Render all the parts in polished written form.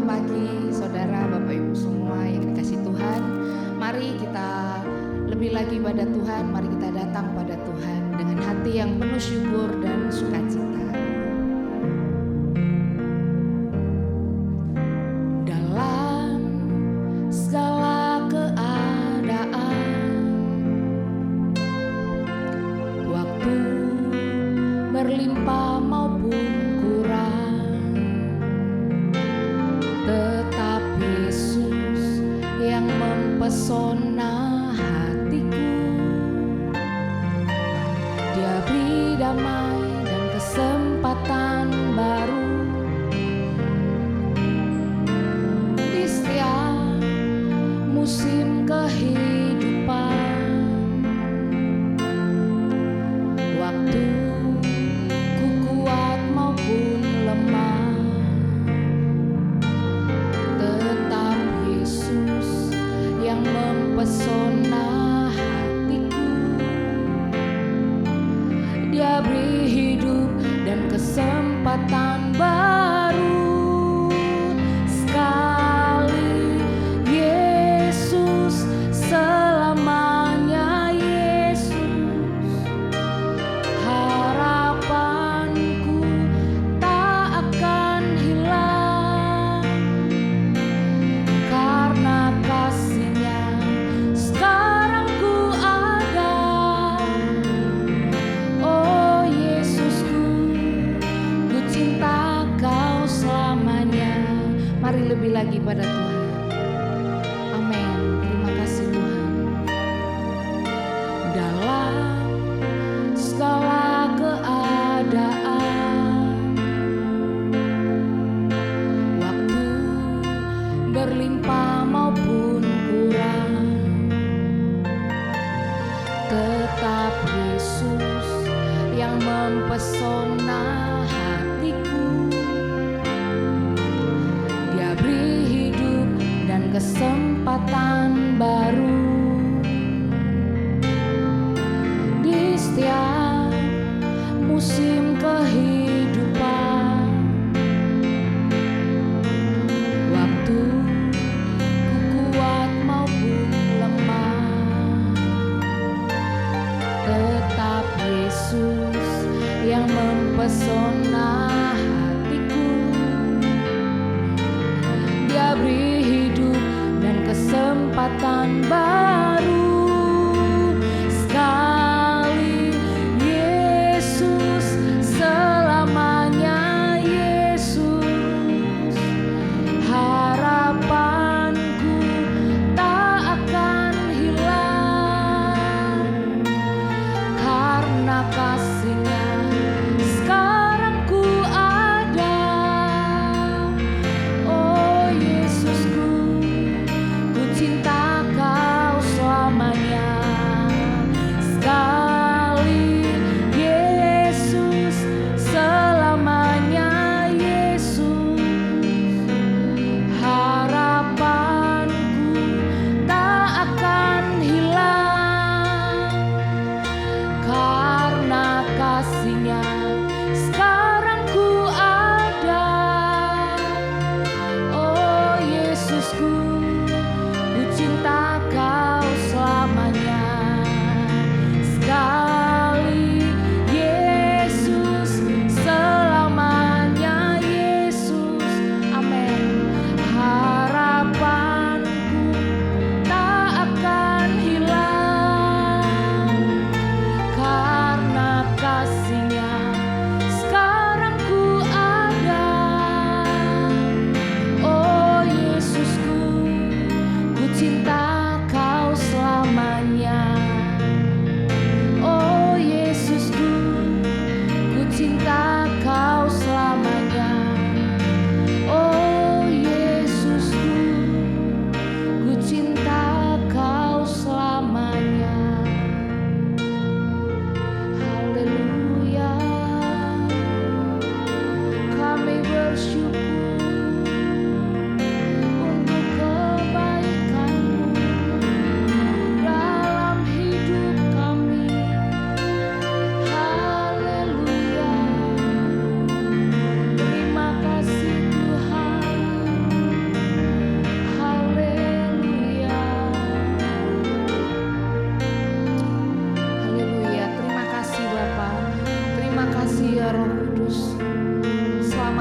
pagi saudara, Bapak Ibu semua yang dikasih Tuhan. Mari kita lebih lagi pada Tuhan, mari kita datang pada Tuhan dengan hati yang penuh syukur dan sukacita. Dalam segala keadaan, waktu berlimpah maupun kurang, tetap Yesus yang mempesona hatiku. Dia beri damai dan kesempatan baru di setiap musim kehidupan. Waktu ku kuat maupun lemah, tetap Yesus yang mempesona hatiku. Dia beri hidup dan kesempatan baru sekali. Yesus selamanya, Yesus harapanku tak akan hilang, karena kasih-Nya sekarang ku ada. Oh Yesusku, ku cinta Kau selamanya. Mari lebih lagi pada Tuhan. Amin. Terima kasih Tuhan. Dalam segala keadaan, waktu berlimpah maupun kurang, tetap Yesus yang mempesona hatiku. Dia beri hidup dan kesempatan baru di setiap musim kehidupan. Waktu ku kuat maupun lemah, tetap Yesus yang mempesona hatiku. Dia beri hidup dan kesempatan baru sekali. Yesus selamanya, Yesus harapanku tak akan hilang, karena kasih-Nya sekarang ku ada. Oh Yesusku, ku cinta Kau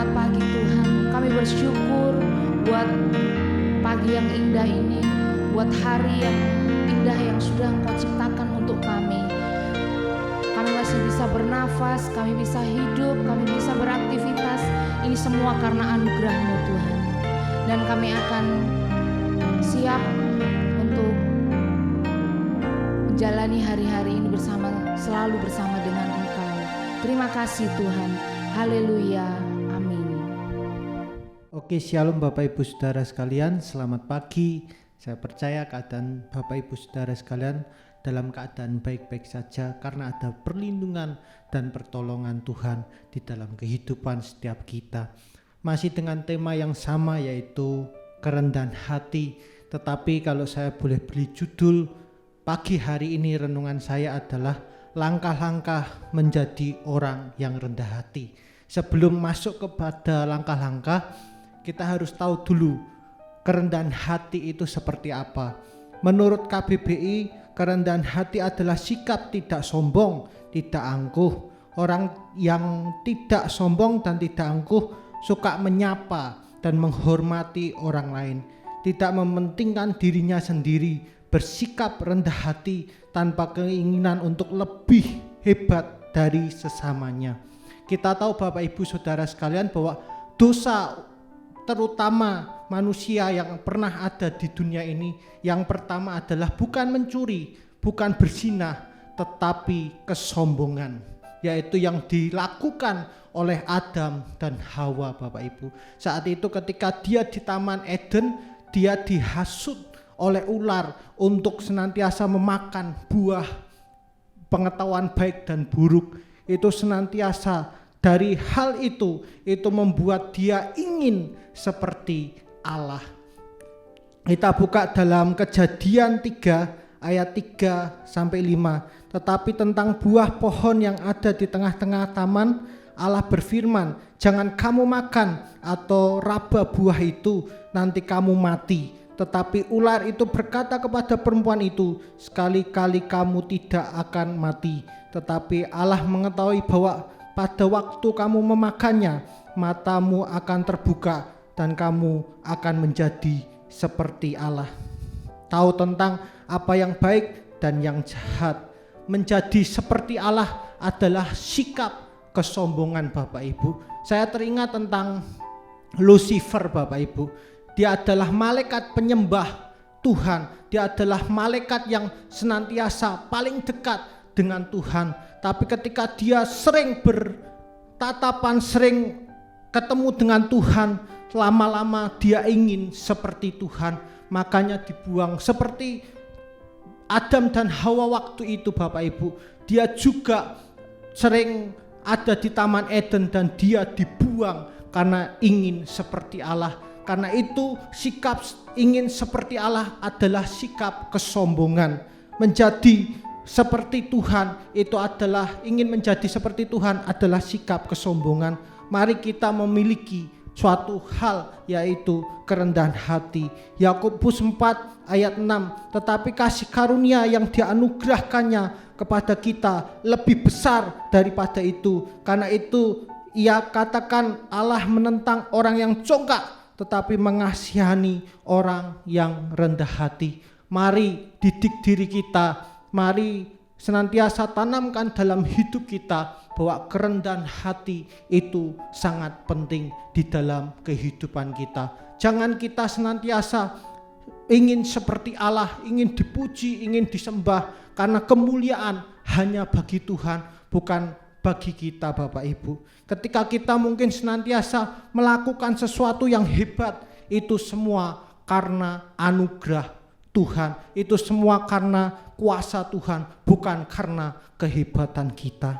Selamat pagi Tuhan, kami bersyukur buat pagi yang indah ini, buat hari yang indah yang sudah Engkau ciptakan untuk kami. Kami masih bisa bernafas, kami bisa hidup, kami bisa beraktivitas. Ini semua karena anugerah-Mu Tuhan. Dan kami akan siap untuk menjalani hari-hari ini selalu bersama dengan Engkau. Terima kasih Tuhan. Haleluya. Amin. Oke, shalom Bapak Ibu Saudara sekalian, selamat pagi. Saya percaya keadaan Bapak Ibu Saudara sekalian dalam keadaan baik-baik saja karena ada perlindungan dan pertolongan Tuhan di dalam kehidupan setiap kita. Masih dengan tema yang sama, yaitu kerendahan hati. Tetapi kalau saya boleh beri judul pagi hari ini, renungan saya adalah langkah-langkah menjadi orang yang rendah hati. Sebelum masuk kepada langkah-langkah, kita harus tahu dulu kerendahan hati itu seperti apa. Menurut KBBI, kerendahan hati adalah sikap tidak sombong, tidak angkuh. Orang yang tidak sombong dan tidak angkuh suka menyapa dan menghormati orang lain, tidak mementingkan dirinya sendiri, bersikap rendah hati tanpa keinginan untuk lebih hebat dari sesamanya. Kita tahu Bapak Ibu Saudara sekalian bahwa dosa terutama manusia yang pernah ada di dunia ini, yang pertama adalah bukan mencuri, bukan berzina, tetapi kesombongan, yaitu yang dilakukan oleh Adam dan Hawa. Bapak Ibu, saat itu ketika dia di Taman Eden, dia dihasut oleh ular untuk senantiasa memakan buah pengetahuan baik dan buruk. Itu senantiasa dari hal itu membuat dia ingin seperti Allah. Kita buka dalam Kejadian 3 ayat 3 sampai 5. Tetapi tentang buah pohon yang ada di tengah-tengah taman, Allah berfirman, jangan kamu makan atau raba buah itu, nanti kamu mati. Tetapi ular itu berkata kepada perempuan itu, sekali-kali kamu tidak akan mati. Tetapi Allah mengetahui bahwa pada waktu kamu memakannya, matamu akan terbuka dan kamu akan menjadi seperti Allah, tahu tentang apa yang baik dan yang jahat. Menjadi seperti Allah adalah sikap kesombongan Bapak Ibu. Saya teringat tentang Lucifer Bapak Ibu. Dia adalah malaikat penyembah Tuhan. Dia adalah malaikat yang senantiasa paling dekat dengan Tuhan. Tapi ketika dia sering bertatapan, sering ketemu dengan Tuhan, lama-lama dia ingin seperti Tuhan. Makanya dibuang seperti Adam dan Hawa waktu itu Bapak Ibu. Dia juga sering ada di Taman Eden dan dia dibuang karena ingin seperti Allah. Karena itu sikap ingin seperti Allah adalah sikap kesombongan. Menjadi seperti Tuhan itu adalah, ingin menjadi seperti Tuhan adalah sikap kesombongan. Mari kita memiliki suatu hal, yaitu kerendahan hati. Yakobus 4 ayat 6, tetapi kasih karunia yang dianugerahkannya kepada kita lebih besar daripada itu. Karena itu ia katakan Allah menentang orang yang congkak, tetapi mengasihani orang yang rendah hati. Mari didik diri kita, mari senantiasa tanamkan dalam hidup kita bahwa kerendahan hati itu sangat penting di dalam kehidupan kita. Jangan kita senantiasa ingin seperti Allah, ingin dipuji, ingin disembah, karena kemuliaan hanya bagi Tuhan, bukan bagi kita Bapak Ibu. Ketika kita mungkin senantiasa melakukan sesuatu yang hebat, itu semua karena anugerah Tuhan, itu semua karena kuasa Tuhan, bukan karena kehebatan kita.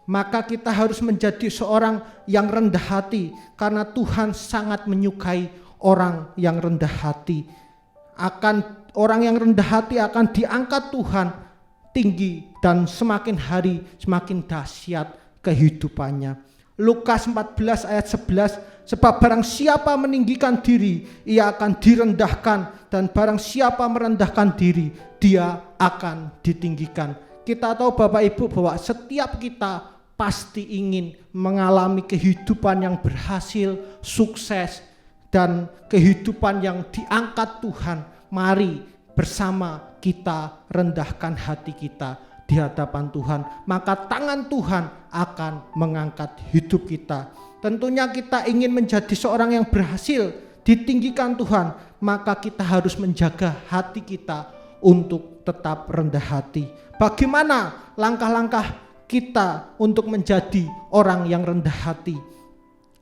Maka kita harus menjadi seorang yang rendah hati, karena Tuhan sangat menyukai orang yang rendah hati. Orang yang rendah hati akan diangkat Tuhan tinggi, dan semakin hari semakin dahsyat kehidupannya. Lukas 14 ayat 11, sebab barang siapa meninggikan diri, ia akan direndahkan, dan barang siapa merendahkan diri, dia akan ditinggikan. Kita tahu Bapak Ibu bahwa setiap kita pasti ingin mengalami kehidupan yang berhasil, sukses, dan kehidupan yang diangkat Tuhan. Mari bersama kita rendahkan hati kita di hadapan Tuhan, maka tangan Tuhan akan mengangkat hidup kita. Tentunya kita ingin menjadi seorang yang berhasil, ditinggikan Tuhan, maka kita harus menjaga hati kita untuk tetap rendah hati. Bagaimana langkah-langkah kita untuk menjadi orang yang rendah hati?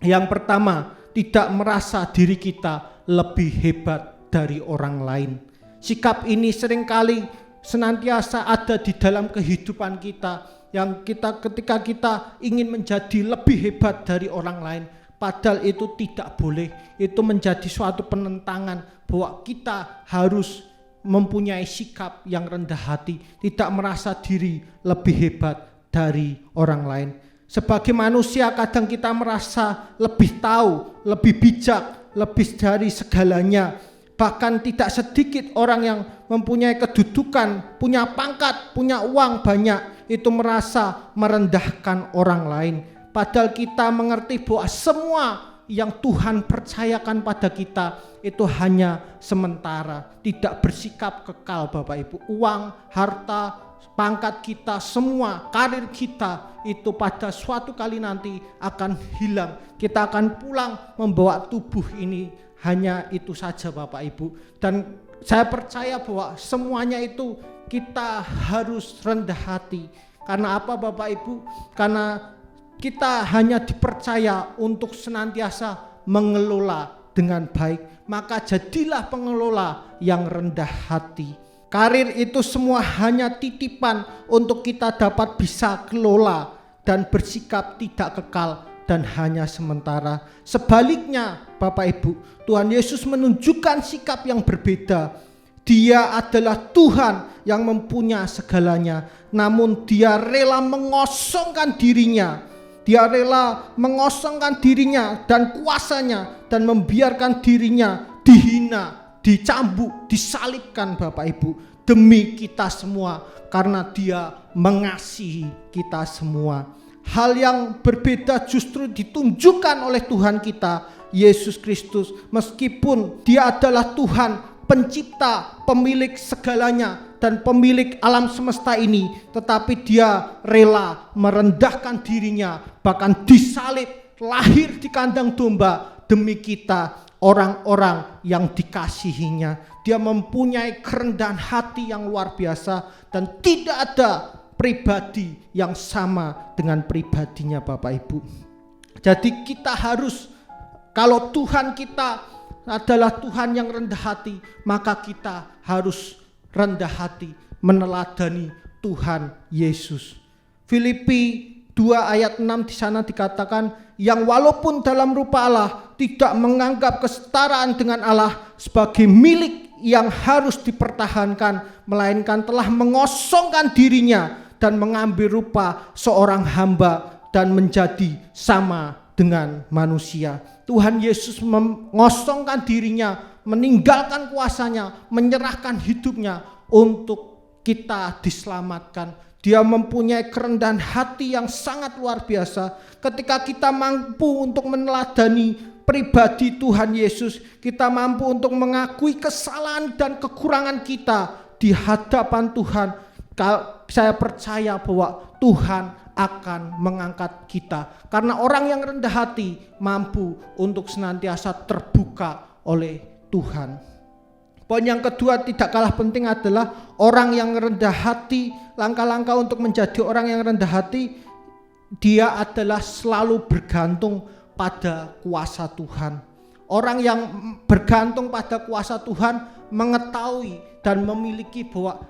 Yang pertama, tidak merasa diri kita lebih hebat dari orang lain. Sikap ini seringkali senantiasa ada di dalam kehidupan kita, yang ketika kita ingin menjadi lebih hebat dari orang lain, padahal itu tidak boleh. Itu menjadi suatu penentangan bahwa kita harus mempunyai sikap yang rendah hati, tidak merasa diri lebih hebat dari orang lain. Sebagai manusia kadang kita merasa lebih tahu, lebih bijak, lebih dari segalanya. Bahkan tidak sedikit orang yang mempunyai kedudukan, punya pangkat, punya uang banyak, itu merasa merendahkan orang lain. Padahal kita mengerti bahwa semua yang Tuhan percayakan pada kita itu hanya sementara, tidak bersikap kekal Bapak Ibu. Uang, harta, pangkat kita, semua karir kita itu pada suatu kali nanti akan hilang. Kita akan pulang membawa tubuh ini, hanya itu saja Bapak Ibu. Dan saya percaya bahwa semuanya itu kita harus rendah hati. Karena apa Bapak Ibu? Karena kita hanya dipercaya untuk senantiasa mengelola dengan baik, maka jadilah pengelola yang rendah hati. Karir itu semua hanya titipan untuk kita dapat bisa kelola dan bersikap tidak kekal dan hanya sementara. Sebaliknya Bapak Ibu, Tuhan Yesus menunjukkan sikap yang berbeda. Dia adalah Tuhan yang mempunyai segalanya, namun dia rela mengosongkan dirinya. Dia rela mengosongkan dirinya dan kuasanya dan membiarkan dirinya dihina, dicambuk, disalibkan Bapak Ibu, demi kita semua, karena dia mengasihi kita semua. Hal yang berbeda justru ditunjukkan oleh Tuhan kita Yesus Kristus. Meskipun dia adalah Tuhan pencipta, pemilik segalanya dan pemilik alam semesta ini, tetapi dia rela merendahkan dirinya, bahkan disalib, lahir di kandang domba demi kita, orang-orang yang dikasihinya. Dia mempunyai kerendahan hati yang luar biasa, dan tidak ada pribadi yang sama dengan pribadinya Bapak Ibu. Jadi kita harus, kalau Tuhan kita adalah Tuhan yang rendah hati, maka kita harus rendah hati meneladani Tuhan Yesus. Filipi 2 ayat 6 di sana dikatakan, yang walaupun dalam rupa Allah tidak menganggap kesetaraan dengan Allah sebagai milik yang harus dipertahankan, melainkan telah mengosongkan dirinya dan mengambil rupa seorang hamba dan menjadi sama dengan manusia. Tuhan Yesus mengosongkan dirinya, meninggalkan kuasanya, menyerahkan hidupnya untuk kita diselamatkan. Dia mempunyai kerendahan hati yang sangat luar biasa. Ketika kita mampu untuk meneladani pribadi Tuhan Yesus, kita mampu untuk mengakui kesalahan dan kekurangan kita di hadapan Tuhan, saya percaya bahwa Tuhan akan mengangkat kita. Karena orang yang rendah hati mampu untuk senantiasa terbuka oleh Tuhan. Poin yang kedua tidak kalah penting adalah orang yang rendah hati. Langkah-langkah untuk menjadi orang yang rendah hati, dia adalah selalu bergantung pada kuasa Tuhan. Orang yang bergantung pada kuasa Tuhan mengetahui dan memiliki bahwa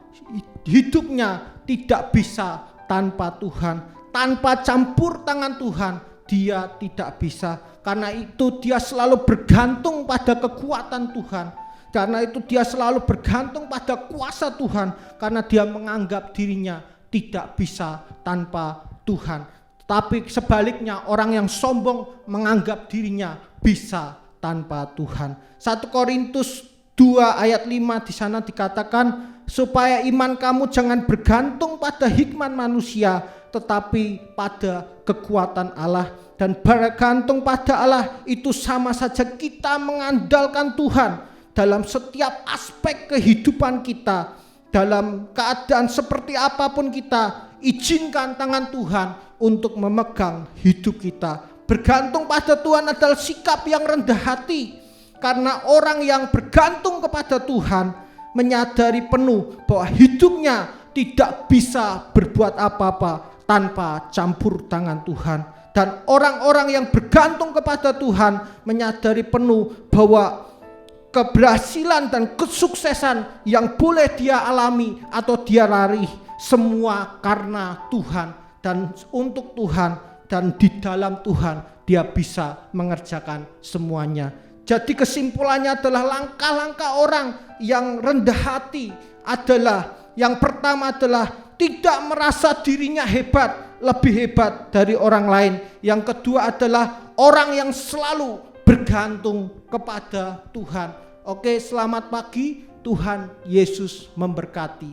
hidupnya tidak bisa tanpa Tuhan. Tanpa campur tangan Tuhan, dia tidak bisa. Karena itu dia selalu bergantung pada kekuatan Tuhan. Karena itu dia selalu bergantung pada kuasa Tuhan. Karena dia menganggap dirinya tidak bisa tanpa Tuhan. Tapi sebaliknya, orang yang sombong menganggap dirinya bisa tanpa Tuhan. 1 Korintus 2 ayat 5 di sana dikatakan, supaya iman kamu jangan bergantung pada hikmat manusia, tetapi pada kekuatan Allah. Dan bergantung pada Allah itu sama saja kita mengandalkan Tuhan dalam setiap aspek kehidupan kita. Dalam keadaan seperti apapun kita, izinkan tangan Tuhan untuk memegang hidup kita. Bergantung pada Tuhan adalah sikap yang rendah hati. Karena orang yang bergantung kepada Tuhan menyadari penuh bahwa hidupnya tidak bisa berbuat apa-apa tanpa campur tangan Tuhan. Dan orang-orang yang bergantung kepada Tuhan menyadari penuh bahwa keberhasilan dan kesuksesan yang boleh dia alami atau dia raih semua karena Tuhan dan untuk Tuhan, dan di dalam Tuhan dia bisa mengerjakan semuanya. Jadi kesimpulannya adalah langkah-langkah orang yang rendah hati adalah, yang pertama adalah tidak merasa dirinya hebat, lebih hebat dari orang lain. Yang kedua adalah orang yang selalu bergantung kepada Tuhan. Oke, selamat pagi. Tuhan Yesus memberkati.